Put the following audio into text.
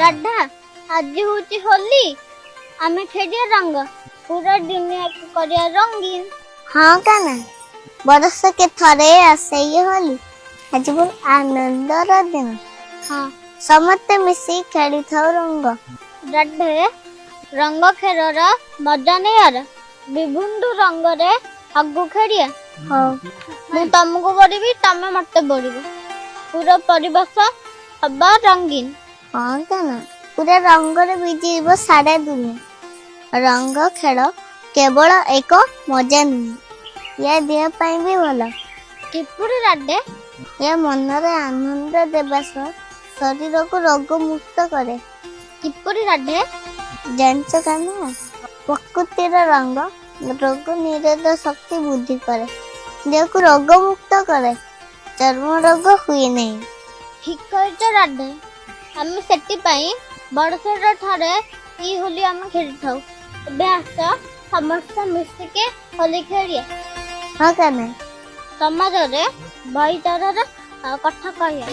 राधा आज होची होली आमे खेलिया रंग पूरा दुनिया को करिया रंगीन। हाँ काना बरस के थरे आसे ये होली आज बहुत आनंदर दिन। हाँ समस्ते मिसी खेली थाउ रंग। राधे रंग खेलर मजा नहीं यार विभिन्न रंग रे आगु खेलिया। हाँ मु तुमको बोलिबी तमे मते बोलिबो पूरा परिवेश हबा रंगीन। हाँ काना पूरा रंग रे बीजीब सारा दुनिया। रंग खेल केवल एक मजा नहीं यह देह पाई भी भला। किपुरी राधे यह मन रे आनंद देवा सह शरीर को रोग मुक्त करे। किपुरी राधे जांच काना प्रकृतिर रंग रोग निरोध शक्ति वृद्धि करे देह को रोग मुक्त करे चर्म रोग हुए नहीं। ठीक कहछ राधे आमे सेति पई बरसर थरे ई होली आमे खेली थाउ। एबे आस समस्त मिसी के होली खेलिया। हाँ काना समाज रे भाईचारा कथा कहिया।